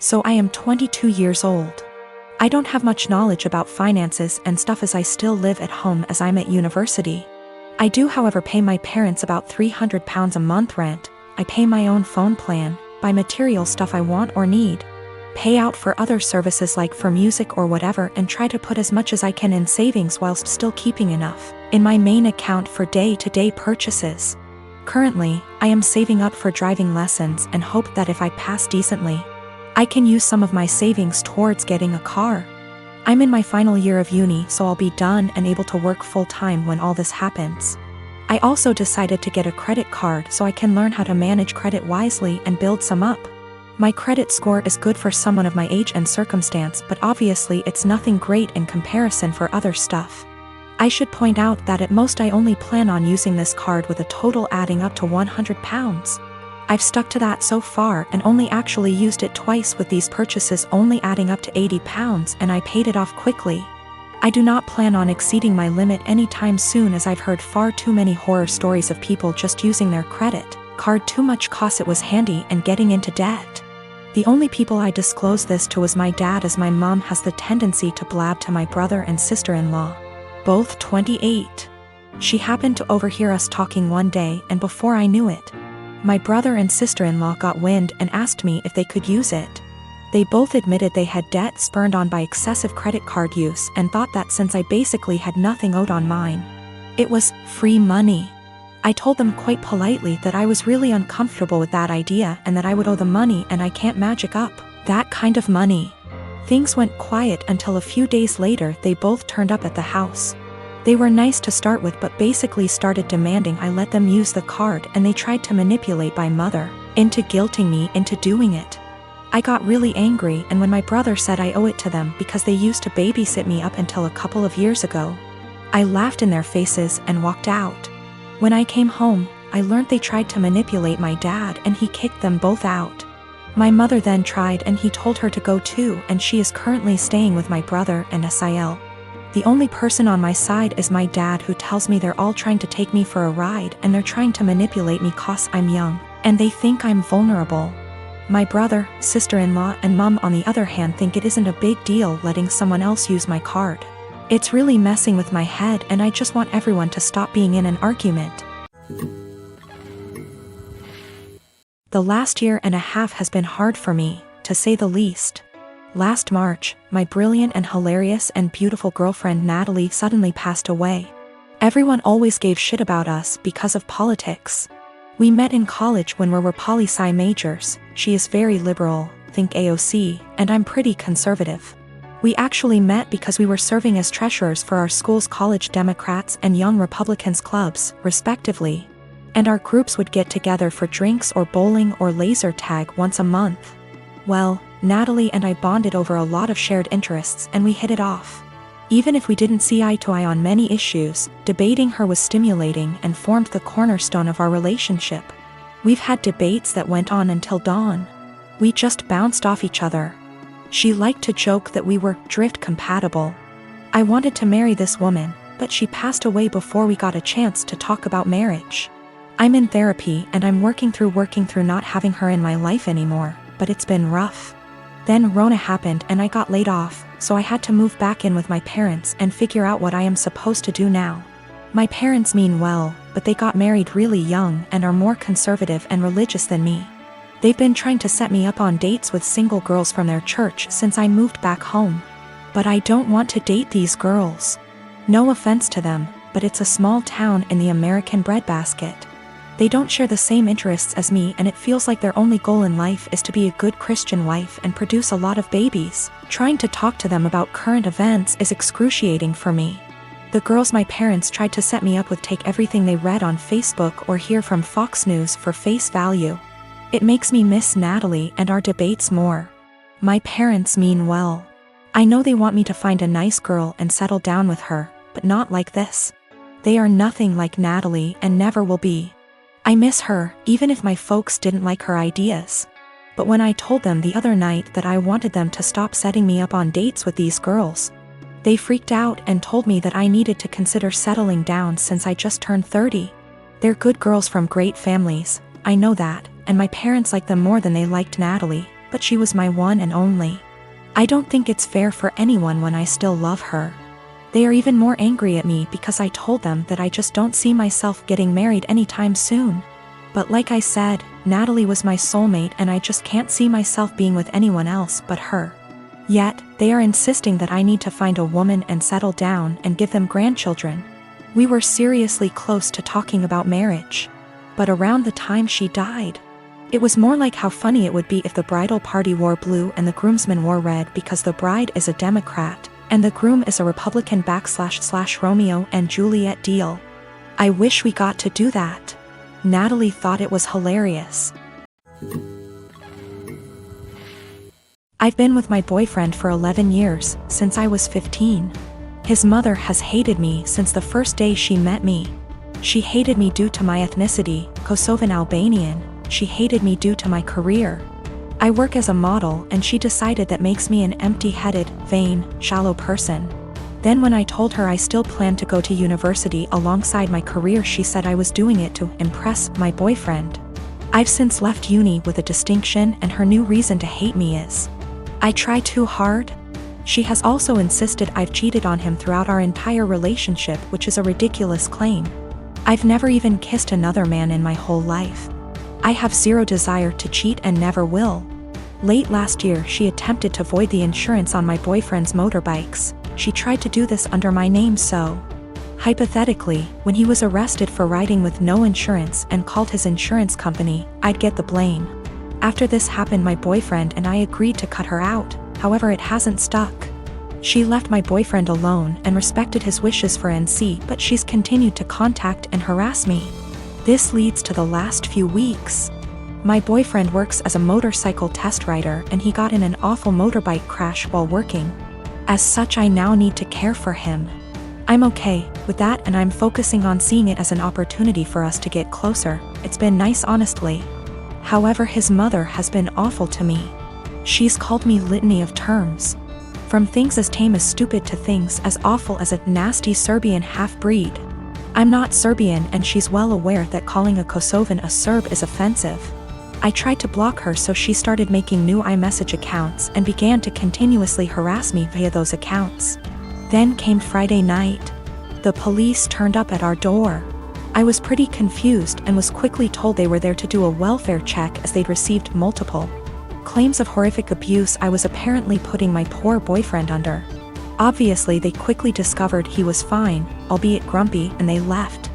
So I am 22 years old. I don't have much knowledge about finances and stuff as I still live at home as I'm at university. I do however pay my parents about £300 a month rent, I pay my own phone plan, buy material stuff I want or need, pay out for other services like for music or whatever, and try to put as much as I can in savings whilst still keeping enough in my main account for day-to-day purchases. Currently, I am saving up for driving lessons and hope that if I pass decently, I can use some of my savings towards getting a car. I'm in my final year of uni, so I'll be done and able to work full-time when all this happens. I also decided to get a credit card so I can learn how to manage credit wisely and build some up. My credit score is good for someone of my age and circumstance, but obviously it's nothing great in comparison for other stuff. I should point out that at most I only plan on using this card with a total adding up to £100. I've stuck to that so far and only actually used it twice, with these purchases only adding up to £80, and I paid it off quickly. I do not plan on exceeding my limit anytime soon, as I've heard far too many horror stories of people just using their credit card too much cause it was handy and getting into debt. The only people I disclose this to was my dad, as my mom has the tendency to blab to my brother and sister-in-law, both 28. She happened to overhear us talking one day, and before I knew it, my brother and sister-in-law got wind and asked me if they could use it. They both admitted they had debt spurred on by excessive credit card use and thought that since I basically had nothing owed on mine, it was free money. I told them quite politely that I was really uncomfortable with that idea and that I would owe the money and I can't magic up that kind of money. Things went quiet until a few days later they both turned up at the house. They were nice to start with, but basically started demanding I let them use the card, and they tried to manipulate my mother into guilting me into doing it. I got really angry, and when my brother said I owe it to them because they used to babysit me up until a couple of years ago, I laughed in their faces and walked out. When I came home, I learned they tried to manipulate my dad and he kicked them both out. My mother then tried and he told her to go too, and she is currently staying with my brother and Sil. The only person on my side is my dad, who tells me they're all trying to take me for a ride and they're trying to manipulate me cause I'm young and they think I'm vulnerable. My brother, sister-in-law and mom on the other hand think it isn't a big deal letting someone else use my card. It's really messing with my head, and I just want everyone to stop being in an argument. The last year and a half has been hard for me, to say the least. Last March, my brilliant and hilarious and beautiful girlfriend Natalie suddenly passed away. Everyone always gave shit about us because of politics. We met in college when we were poli-sci majors. She is very liberal, think AOC, and I'm pretty conservative. We actually met because we were serving as treasurers for our school's College Democrats and Young Republicans clubs, respectively. And our groups would get together for drinks or bowling or laser tag once a month. Well, Natalie and I bonded over a lot of shared interests and we hit it off. Even if we didn't see eye to eye on many issues, debating her was stimulating and formed the cornerstone of our relationship. We've had debates that went on until dawn. We just bounced off each other. She liked to joke that we were drift compatible. I wanted to marry this woman, but she passed away before we got a chance to talk about marriage. I'm in therapy and I'm working through not having her in my life anymore, but it's been rough. Then Rona happened and I got laid off, so I had to move back in with my parents and figure out what I am supposed to do now. My parents mean well, but they got married really young and are more conservative and religious than me. They've been trying to set me up on dates with single girls from their church since I moved back home. But I don't want to date these girls. No offense to them, but it's a small town in the American breadbasket. They don't share the same interests as me, and it feels like their only goal in life is to be a good Christian wife and produce a lot of babies. Trying to talk to them about current events is excruciating for me. The girls my parents tried to set me up with take everything they read on Facebook or hear from Fox News for face value. It makes me miss Natalie and our debates more. My parents mean well. I know they want me to find a nice girl and settle down with her, but not like this. They are nothing like Natalie and never will be. I miss her, even if my folks didn't like her ideas. But when I told them the other night that I wanted them to stop setting me up on dates with these girls, they freaked out and told me that I needed to consider settling down since I just turned 30. They're good girls from great families, I know that, and my parents like them more than they liked Natalie. but she was my one and only. I don't think it's fair for anyone when I still love her. They are even more angry at me because I told them that I just don't see myself getting married anytime soon. But like I said, Natalie was my soulmate and I just can't see myself being with anyone else but her. Yet, they are insisting that I need to find a woman and settle down and give them grandchildren. We were seriously close to talking about marriage. But around the time she died, it was more like how funny it would be if the bridal party wore blue and the groomsmen wore red because the bride is a Democrat and the groom is a Republican / Romeo and Juliet deal. I wish we got to do that. Natalie thought it was hilarious. I've been with my boyfriend for 11 years, since I was 15. His mother has hated me since the first day she met me. She hated me due to my ethnicity, Kosovan Albanian. She hated me due to my career. I work as a model and she decided that makes me an empty-headed, vain, shallow person. Then when I told her I still planned to go to university alongside my career, she said I was doing it to impress my boyfriend. I've since left uni with a distinction and her new reason to hate me is I try too hard. She has also insisted I've cheated on him throughout our entire relationship, which is a ridiculous claim. I've never even kissed another man in my whole life. I have zero desire to cheat and never will. Late last year she attempted to void the insurance on my boyfriend's motorbikes. She tried to do this under my name so, hypothetically, when he was arrested for riding with no insurance and called his insurance company, I'd get the blame. After this happened, my boyfriend and I agreed to cut her out, however it hasn't stuck. She left my boyfriend alone and respected his wishes for NC, but she's continued to contact and harass me. This leads to the last few weeks. My boyfriend works as a motorcycle test rider and he got in an awful motorbike crash while working. As such, I now need to care for him. I'm okay with that and I'm focusing on seeing it as an opportunity for us to get closer. It's been nice, honestly. However, his mother has been awful to me. She's called me litany of terms. From things as tame as stupid to things as awful as a nasty Serbian half-breed. I'm not Serbian and she's well aware that calling a Kosovan a Serb is offensive. I tried to block her, so she started making new iMessage accounts and began to continuously harass me via those accounts. Then came Friday night. The police turned up at our door. I was pretty confused and was quickly told they were there to do a welfare check as they'd received multiple claims of horrific abuse I was apparently putting my poor boyfriend under. Obviously they quickly discovered he was fine, albeit grumpy, and they left.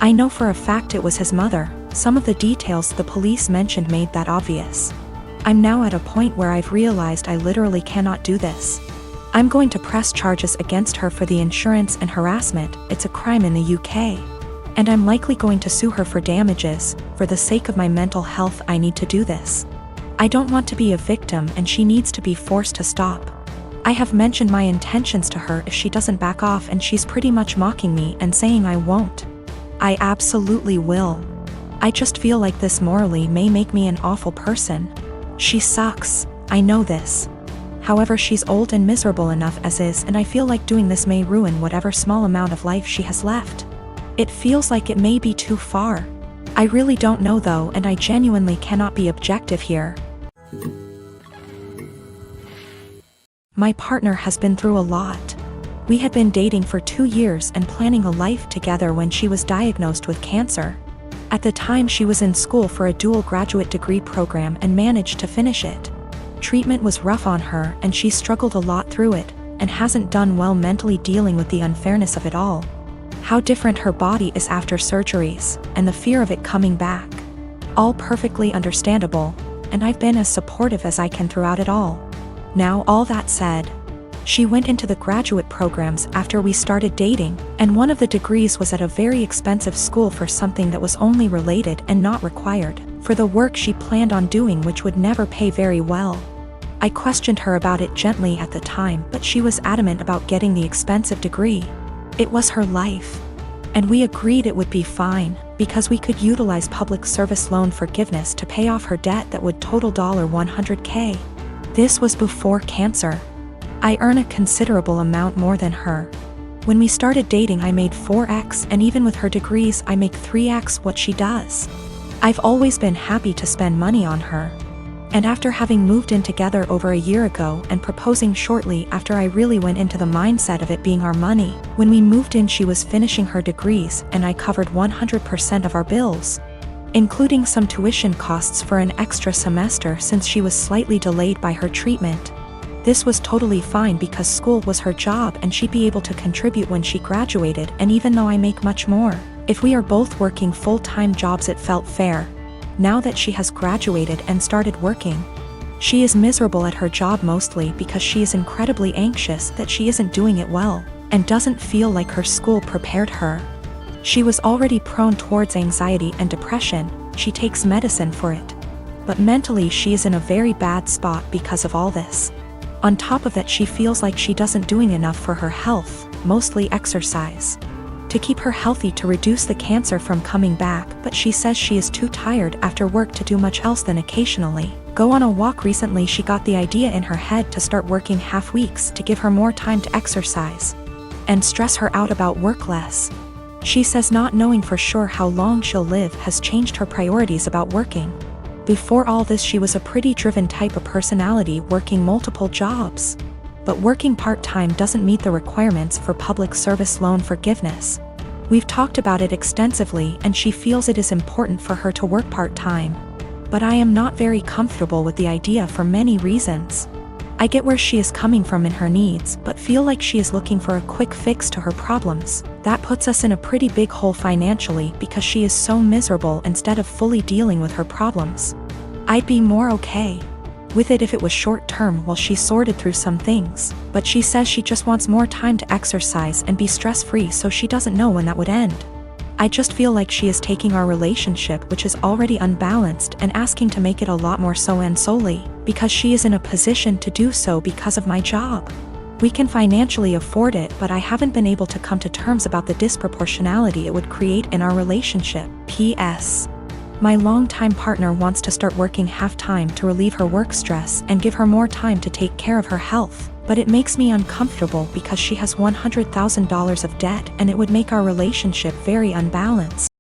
I know for a fact it was his mother. Some of the details the police mentioned made that obvious. I'm now at a point where I've realized I literally cannot do this. I'm going to press charges against her for the insurance and harassment. It's a crime in the UK. And I'm likely going to sue her for damages. For the sake of my mental health, I need to do this. I don't want to be a victim and she needs to be forced to stop. I have mentioned my intentions to her if she doesn't back off, and she's pretty much mocking me and saying I won't. I absolutely will. I just feel like this morally may make me an awful person. She sucks, I know this. However, she's old and miserable enough as is, and I feel like doing this may ruin whatever small amount of life she has left. It feels like it may be too far. I really don't know though, and I genuinely cannot be objective here. My partner has been through a lot. We had been dating for 2 years and planning a life together when she was diagnosed with cancer. At the time she was in school for a dual graduate degree program and managed to finish it. Treatment was rough on her and she struggled a lot through it, and hasn't done well mentally dealing with the unfairness of it all. How different her body is after surgeries, and the fear of it coming back. All perfectly understandable, and I've been as supportive as I can throughout it all. Now, all that said, she went into the graduate programs after we started dating, and one of the degrees was at a very expensive school for something that was only related and not required for the work she planned on doing, which would never pay very well. I questioned her about it gently at the time, but she was adamant about getting the expensive degree. It was her life. And we agreed it would be fine, because we could utilize public service loan forgiveness to pay off her debt that would total $100K. This was before cancer. I earn a considerable amount more than her. When we started dating I made 4x, and even with her degrees I make 3x what she does. I've always been happy to spend money on her. And after having moved in together over a year ago and proposing shortly after, I really went into the mindset of it being our money. When we moved in, she was finishing her degrees and I covered 100% of our bills, including some tuition costs for an extra semester since she was slightly delayed by her treatment. This was totally fine because school was her job and she'd be able to contribute when she graduated, and even though I make much more, if we are both working full-time jobs, it felt fair. Now that she has graduated and started working, she is miserable at her job mostly because she is incredibly anxious that she isn't doing it well and doesn't feel like her school prepared her. She was already prone towards anxiety and depression. She takes medicine for it. But mentally she is in a very bad spot because of all this. On top of that, she feels like she doesn't doing enough for her health, mostly exercise, to keep her healthy to reduce the cancer from coming back, but she says she is too tired after work to do much else than occasionally go on a walk. Recently she got the idea in her head to start working half weeks to give her more time to exercise and stress her out about work less. She says not knowing for sure how long she'll live has changed her priorities about working. Before all this, she was a pretty driven type of personality, working multiple jobs. But working part-time doesn't meet the requirements for public service loan forgiveness. We've talked about it extensively and she feels it is important for her to work part-time. But I am not very comfortable with the idea for many reasons. I get where she is coming from in her needs, but feel like she is looking for a quick fix to her problems. That puts us in a pretty big hole financially because she is so miserable instead of fully dealing with her problems. I'd be more okay with it if it was short-term while she sorted through some things, but she says she just wants more time to exercise and be stress-free, so she doesn't know when that would end. I just feel like she is taking our relationship, which is already unbalanced, and asking to make it a lot more so, and solely because she is in a position to do so because of my job. We can financially afford it, but I haven't been able to come to terms about the disproportionality it would create in our relationship. P.S. My longtime partner wants to start working half-time to relieve her work stress and give her more time to take care of her health, but it makes me uncomfortable because she has $100,000 of debt and it would make our relationship very unbalanced.